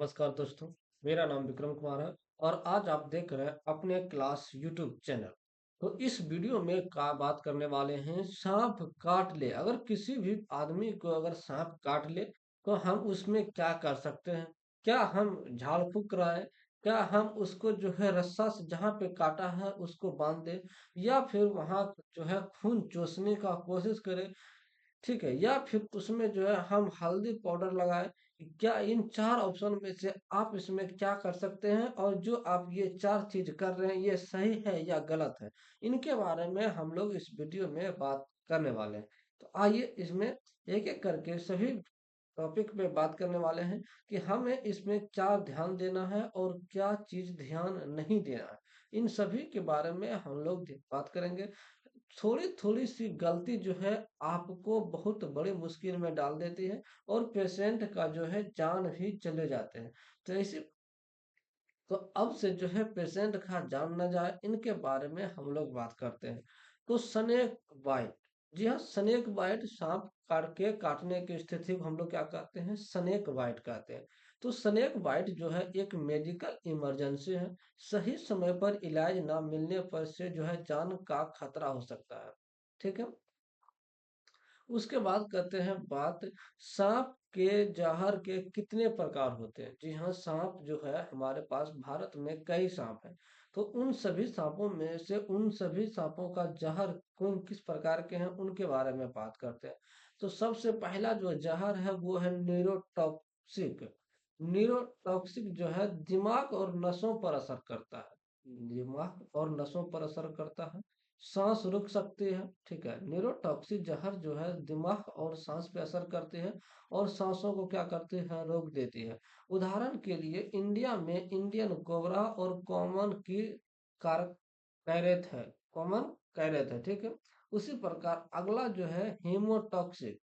नमस्कार दोस्तों। मेरा नाम विक्रम कुमार है और आज आप देख रहे हैं अपने क्लास यूट्यूब चैनल। तो इस वीडियो में का बात करने वाले हैं सांप काट ले, अगर किसी भी आदमी को अगर सांप काट ले तो हम उसमें क्या कर सकते हैं। क्या हम झाड़ फूक कराएं, क्या हम उसको जो है रस्सा से जहाँ पे काटा है उसको बांध दें, या फिर वहां जो है खून चूसने का कोशिश करें। ठीक है, या फिर उसमें जो है हम हल्दी पाउडर लगाएं। क्या इन चार ऑप्शन में से आप इसमें क्या कर सकते हैं, और जो आप ये चार चीज कर रहे हैं ये सही है या गलत है, इनके बारे में हम लोग इस वीडियो में बात करने वाले हैं। तो आइए इसमें एक एक करके सभी टॉपिक पे बात करने वाले हैं कि हमें इसमें क्या ध्यान देना है और क्या चीज ध्यान नहीं देना है। इन सभी के बारे में हम लोग बात करेंगे। थोड़ी थोड़ी सी गलती जो है आपको बहुत बड़ी मुश्किल में डाल देती है और पेशेंट का जो है जान भी चले जाते हैं। तो इसी तो अब से जो है पेशेंट का जान ना जाए, इनके बारे में हम लोग बात करते हैं। तो स्नेक बाइट, जी हाँ, स्नेक बाइट, सांप काटने की स्थिति को हम लोग क्या कहते हैं, स्नेक बाइट कहते हैं। तो स्नेक बाइट जो है एक मेडिकल इमरजेंसी है। सही समय पर इलाज ना मिलने पर से जो है जान का खतरा हो सकता है। ठीक है। उसके बाद करते हैं बात, सांप के जहर के कितने प्रकार होते हैं। जी हाँ, सांप जो है हमारे पास भारत में कई सांप हैं। तो उन सभी सांपों में से उन सभी सांपों का जहर कौन किस प्रकार के हैं उनके बारे में बात करते हैं। तो सबसे पहला जो जहर है वो है न्यूरोटॉक्सिक। न्यूरोटॉक्सिक जो है दिमाग और नसों पर असर करता है, दिमाग और नसों पर असर करता है, सांस रुक सकती है। ठीक है, न्यूरोटॉक्सिक जहर जो है दिमाग और सांस पे असर करते हैं और सांसों को क्या करते हैं, रोक देती है। उदाहरण के लिए इंडिया में इंडियन कोबरा और कॉमन की कार कैरेट है, कॉमन कैरेट है। ठीक है। उसी प्रकार अगला जो है हेमोटॉक्सिक।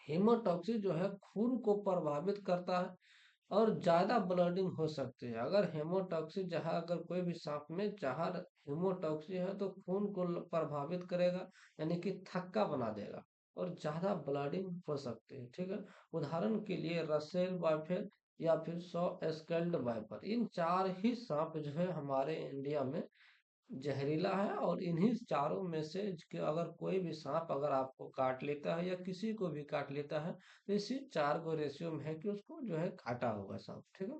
हेमोटॉक्सिक जो है खून को प्रभावित करता है और ज्यादा ब्लडिंग हो सकती है। अगर हेमोटॉक्सिक जहर, अगर कोई भी सांप में जहर हेमोटॉक्सिक है तो खून को प्रभावित करेगा, यानी कि थक्का बना देगा और ज्यादा ब्लडिंग हो सकती है। ठीक है। उदाहरण के लिए रसेल वाइफर या फिर सौ स्केल्ड वाइपर, इन चार ही सांप जो है हमारे इंडिया में जहरीला है। और इन्हीं चारों में से कि अगर कोई भी सांप अगर आपको काट लेता है या किसी को भी काट लेता है तो इसी चार को रेशियो में है कि उसको जो है काटा होगा सांप। ठीक है।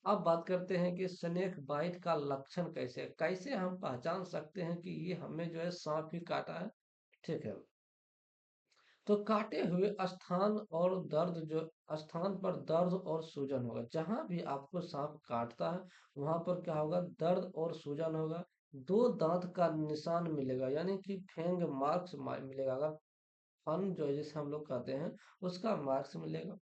अब बात करते हैं कि स्नेक बाइट का लक्षण कैसे कैसे हम पहचान सकते हैं कि ये हमें जो है सांप ही काटा है। ठीक है। तो काटे हुए स्थान और दर्द, जो स्थान पर दर्द और सूजन होगा, जहां भी आपको सांप काटता है वहां पर क्या होगा, दर्द और सूजन होगा। दो दांत का निशान मिलेगा, यानी कि फेंग मार्क्स मिलेगा। अगर फन जो है जिसे हम लोग कहते हैं उसका मार्क्स मिलेगा।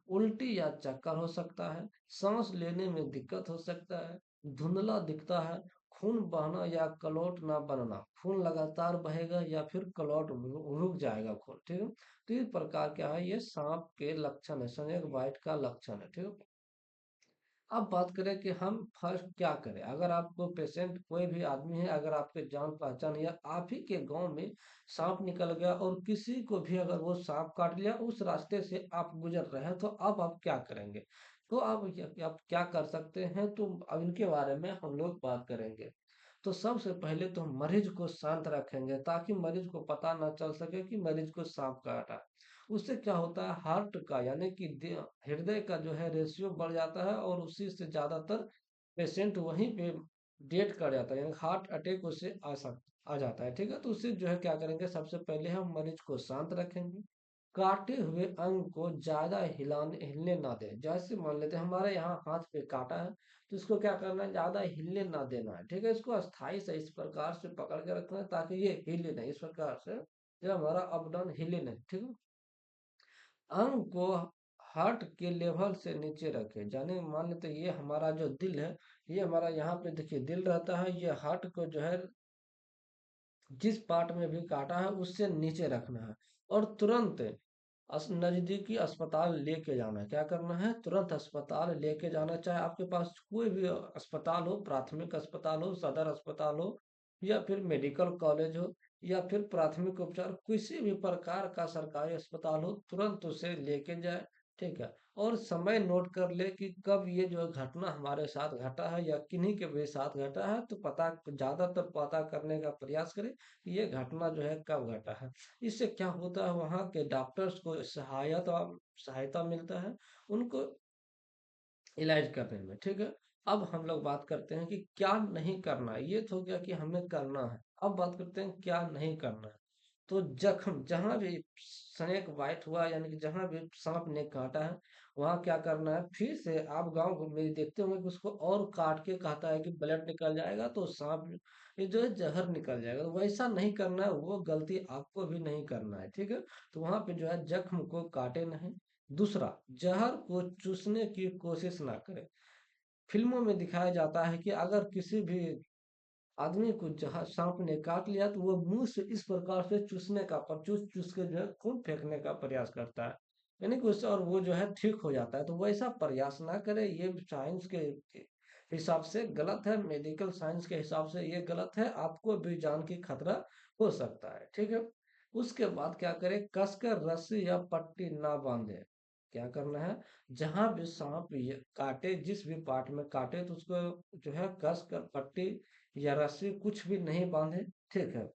उल्टी या चक्कर हो सकता है, सांस लेने में दिक्कत हो सकता है, धुंधला दिखता है, खून बहना या क्लॉट ना बनना, खून लगातार बहेगा या फिर क्लॉट रुक जाएगा खून। ठीक है। तो इस प्रकार क्या है, ये सांप के लक्षण है, स्नेक बाइट का लक्षण है। ठीक है। अब बात करें कि हम फर्स्ट क्या करें। अगर आपको पेशेंट कोई भी आदमी है, अगर आपके जान पहचान या आप ही के गांव में सांप निकल गया और किसी को भी अगर वो सांप काट लिया, उस रास्ते से आप गुजर रहे हैं, तो अब आप क्या करेंगे। तो आप क्या कर सकते हैं, तो अब इनके बारे में हम लोग बात करेंगे। तो सबसे पहले तो मरीज को शांत रखेंगे ताकि मरीज को पता ना चल सके कि मरीज को सांप काटा। उससे क्या होता है, हार्ट का यानी कि हृदय का जो है रेशियो बढ़ जाता है और उसी से ज्यादातर पेशेंट वहीं पे डेथ कर जाता है, यानी हार्ट अटैक उससे आ जाता है। ठीक है। तो उससे जो है क्या करेंगे, सबसे पहले हम मरीज को शांत रखेंगे। काटे हुए अंग को ज्यादा हिलने ना दें। जैसे मान लेते हैं हमारे यहाँ हाथ पे काटा है, तो इसको क्या करना है, ज्यादा हिलने ना देना है। ठीक है। इसको अस्थाई से इस प्रकार से पकड़ के रखना है ताकि ये हिले नहीं, इस प्रकार से जो हमारा अप डाउन हिले नहीं। ठीक है। अंग को हार्ट के लेवल से नीचे रखें, जाने मान लेते हैं ये हमारा जो दिल है, ये हमारा यहाँ पे देखिए दिल रहता है, ये हार्ट को जो है जिस पार्ट में भी काटा है उससे नीचे रखना है। और तुरंत नजदीकी अस्पताल लेके जाना है। क्या करना है, तुरंत अस्पताल लेके जाना। चाहे आपके पास कोई भी अस्पताल हो, प्राथमिक अस्पताल हो, सदर अस्पताल हो, या फिर मेडिकल कॉलेज हो, या फिर प्राथमिक उपचार, किसी भी प्रकार का सरकारी अस्पताल हो, तुरंत उसे लेके जाए। ठीक है। और समय नोट कर ले कि कब ये जो घटना हमारे साथ घटा है या किन्हीं के भी साथ घटा है, तो पता ज्यादातर पता करने का प्रयास करें कि ये घटना जो है कब घटा है। इससे क्या होता है, वहाँ के डॉक्टर्स को सहायता सहायता मिलता है उनको इलाज करने में। ठीक है। अब हम लोग बात करते हैं कि क्या नहीं करना है। ये तो हो गया कि हमें करना है। अब बात करते हैं क्या नहीं करना है। तो जख्म जहां भी स्नेक बाइट हुआ, यानी कि जहां भी सांप ने काटा है, वहां क्या करना है, फिर से आप गांव में देखते होंगे कि उसको और काट के कहता है कि ब्लड निकल जाएगा तो सांप ये जो है जहर निकल जाएगा। तो वैसा नहीं करना है, वो गलती आपको भी नहीं करना है। ठीक है। तो वहां पे जो है जख्म को काटे नहीं। दूसरा, जहर को चूसने की कोशिश ना करें। फिल्मों में दिखाया जाता है कि अगर किसी भी आदमी को जहाँ सांप ने काट लिया तो वो मुंह से इस प्रकार से चूसने का पर चूस चूस के जो है खून फेंकने का प्रयास करता है, यानी कि उससे और वो जो है ठीक हो जाता है। तो वैसा प्रयास ना करे, ये साइंस के हिसाब से गलत है, मेडिकल साइंस के हिसाब से ये गलत है, आपको भी जान की खतरा हो सकता है। ठीक है। उसके बाद क्या करें, कसकर रस्सी या पट्टी ना बांधे। क्या करना है, जहां भी सांप काटे, जिस भी पार्ट में काटे, तो उसको जो है कस कर पट्टी या रस्सी कुछ भी नहीं बांधे। ठीक है।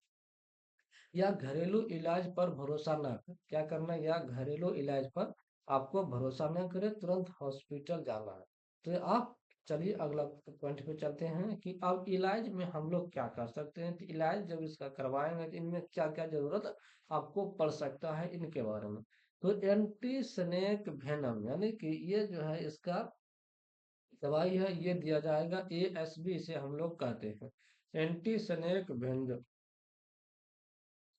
या घरेलू इलाज पर भरोसा ना करें। क्या करना है, या घरेलू इलाज पर आपको भरोसा ना करें, तुरंत हॉस्पिटल जाना है। तो आप चलिए अगला पॉइंट पे चलते हैं कि अब इलाज में हम लोग क्या कर सकते हैं। तो इलाज जब इसका करवाएंगे तो इनमें क्या क्या जरूरत आपको पड़ सकता है, इनके बारे में। तो एंटी स्नेक वेनम, यानी कि ये जो है इसका दवाई है, ये दिया जाएगा, ASB इसे हम लोग कहते हैं, एंटी स्नेक वेनम।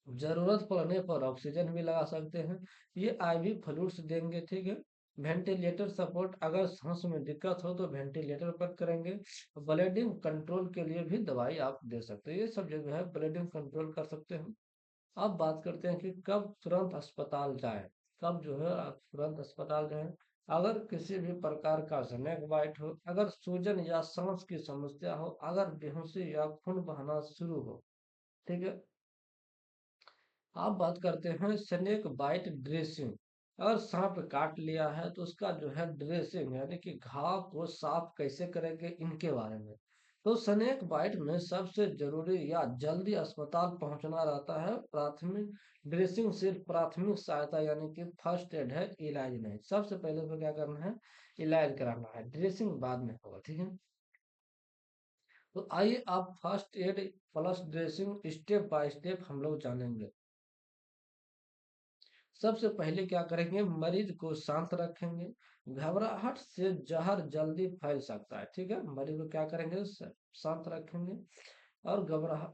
जरूरत पड़ने पर ऑक्सीजन भी लगा सकते हैं। ये IV फ्लूइड्स देंगे। ठीक है। वेंटिलेटर सपोर्ट, अगर सांस में दिक्कत हो तो वेंटिलेटर पर करेंगे। ब्लीडिंग कंट्रोल के लिए भी दवाई आप दे सकते हैं। ये सब जगह है ब्लीडिंग कंट्रोल कर सकते हैं। अब बात करते हैं कि कब तुरंत अस्पताल जाए। कब जो है आप तुरंत अस्पताल जाएं, अगर किसी भी प्रकार का स्नेक बाइट हो, अगर सूजन या सांस की समस्या हो, अगर बेहोशी या खून बहना शुरू हो। ठीक है। आप बात करते हैं स्नेक बाइट ड्रेसिंग। अगर सांप काट लिया है तो उसका जो है ड्रेसिंग, यानी कि घाव को साफ कैसे करेंगे, इनके बारे में। तो स्नेक बाइट में सबसे जरूरी या जल्दी अस्पताल पहुंचना रहता है। प्राथमिक ड्रेसिंग सिर्फ प्राथमिक सहायता, यानी कि फर्स्ट एड है, इलाज नहीं। सबसे पहले तो क्या करना है, इलाज कराना है, ड्रेसिंग बाद में होगा। ठीक है। तो आइए आप first aid plus dressing step by step हम लोग जानेंगे। सबसे पहले क्या करेंगे, मरीज को शांत रखेंगे। घबराहट से जहर जल्दी फैल सकता है। ठीक है। मरीज को क्या करेंगे, शांत रखेंगे। और घबराहट,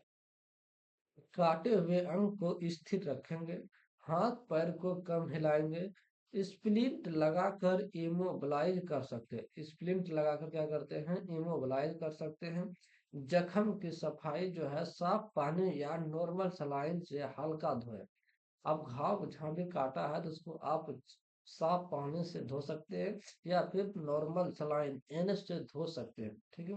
काटे हुए अंग को स्थिर रखेंगे। हाथ पैर को कम हिलाएंगे। स्प्लिंट लगाकर इमोबलाइज कर सकते हैं। स्प्लिंट लगाकर क्या करते हैं, इमोबलाइज कर सकते हैं। जख्म की सफाई जो है, साफ पानी या नॉर्मल सलाइन से हल्का धोएं। आप घाव जहाँ भी काटा है तो उसको आप साफ पानी से धो सकते हैं, या फिर नॉर्मल सलाइन NS से धो सकते हैं। ठीक है।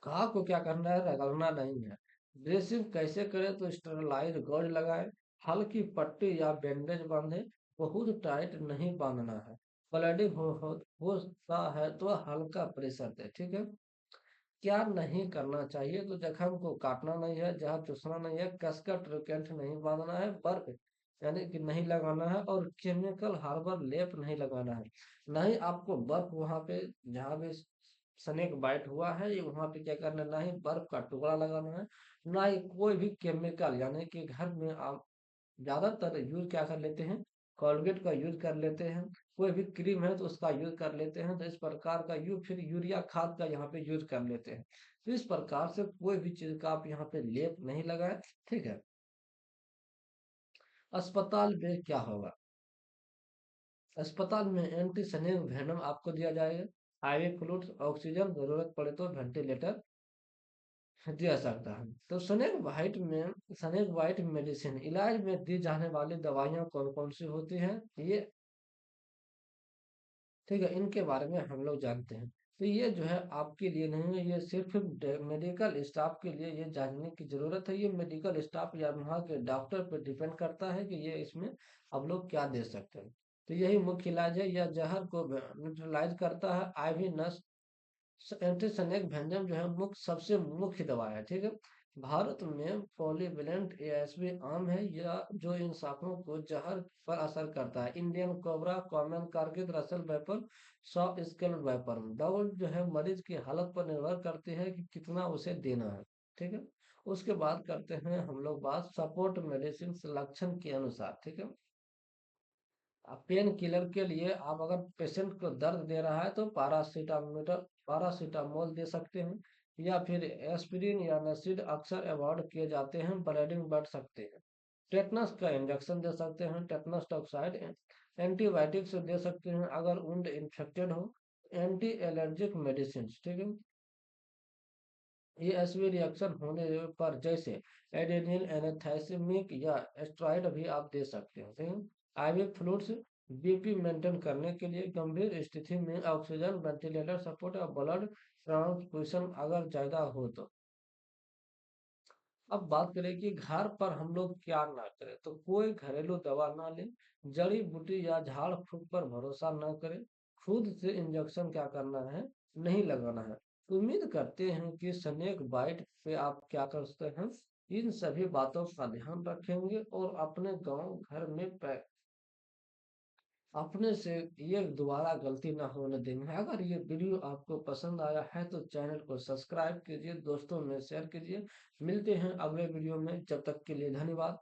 घाव को क्या करना है, रगड़ना नहीं है। ड्रेसिंग कैसे करें, तो स्टेरलाइज गॉज लगाएं, हल्की पट्टी या बैंडेज बांधे, बहुत टाइट नहीं बांधना है। ब्लीडिंग होता है तो हल्का प्रेशर दे। ठीक है। क्या नहीं करना चाहिए, तो जख्म को काटना नहीं है, जहाँ चूसना नहीं है, कसकर ट्रीकेंट नहीं बांधना है, बर्फ यानी कि नहीं लगाना है, और केमिकल हार्बर लेप नहीं लगाना है। नहीं आपको बर्फ वहां पे जहाँ भी स्नेक बाइट हुआ है, ये वहां पे क्या करना है, ना ही बर्फ का टुकड़ा लगाना है, ना ही कोई भी केमिकल, यानी कि घर में आप ज्यादातर यूज क्या कर लेते हैं, कोलगेट का यूज कर लेते हैं। कोई भी क्रीम है तो उसका यूज कर लेते हैं। तो इस प्रकार का फिर यूरिया खाद का यहाँ पे यूज कर लेते हैं। तो इस प्रकार से कोई भी चीज का आप यहाँ पे लेप नहीं लगाए। ठीक है। अस्पताल में क्या होगा, अस्पताल में एंटीसनेक वेनम आपको दिया जाएगा। IV फ्लूइड, ऑक्सीजन, जरूरत पड़े तो वेंटिलेटर दिया सकता है। तो स्नेक बाइट मेडिसिन इलाज में दी जाने वाली दवाइयाँ कौन कौन सी होती हैं, ये ठीक है, इनके बारे में हम लोग जानते हैं। तो ये जो है आपके लिए नहीं है, ये सिर्फ मेडिकल स्टाफ के लिए ये जानने की जरूरत है। ये मेडिकल स्टाफ या वहाँ के डॉक्टर पर डिपेंड करता है कि ये इसमें आप लोग क्या दे सकते हैं। तो यही मुख्य इलाज है। यह जहर को न्यूट्रलाइज करता है। आईवी नस एंटीसनेक व्यंजन जो है मुख्य सबसे मुख्य दवा है, ठीक है। भारत में पॉलीवेलेंट एएसवी आम है, या जो इन शाखाओं को जहर पर असर करता है। Indian cobra, common Kargil, Russell vapour, soft scale vapour dose जो है मरीज की हालत पर निर्भर करती है कि कितना उसे देना है, ठीक है। उसके बाद करते हैं हम लोग बात सपोर्ट मेडिसिन लक्षण के अनुसार, ठीक है। पेन किलर के लिए आप अगर पेशेंट को दर्द दे रहा है तो पारासीटामोल दे सकते हैं, या फिर एस्पिरिन या नसीड अक्सर अवॉइड किए जाते हैं, ब्लीडिंग बढ़ सकते हैं। टेटनस का इंजेक्शन दे सकते हैं, टेटनस टॉक्साइड। एंटीबायोटिक्स दे सकते हैं अगर वुंड इन्फेक्टेड हो। एंटी एलर्जिक मेडिसिन, ठीक है। एएसवी रिएक्शन होने पर जैसे एडेनिल एनेस्थेसिमिक या स्टेरॉइड भी आप दे सकते हैं, ठीक है। आईवी फ्लूइड्स बीपी मेंटेन करने के लिए गंभीर स्थिति में ऑक्सीजन, वेंटिलेटर सपोर्ट और ब्लड ट्रांसफ्यूजन अगर ज्यादा हो तो। अब बात करें कि घर पर हम लोग क्या ना करें, तो कोई घरेलू दवा ना लें। जड़ी बूटी या झाड़ फूक पर भरोसा ना करें। खुद से इंजेक्शन क्या करना है, नहीं लगाना है। उम्मीद करते हैं कि स्नेक बाइट पे आप क्या करते हैं, इन सभी बातों का ध्यान रखेंगे और अपने गांव घर में अपने से ये दोबारा गलती ना होने देंगे। अगर ये वीडियो आपको पसंद आया है तो चैनल को सब्सक्राइब कीजिए, दोस्तों में शेयर कीजिए। मिलते हैं अगले वीडियो में, जब तक के लिए धन्यवाद।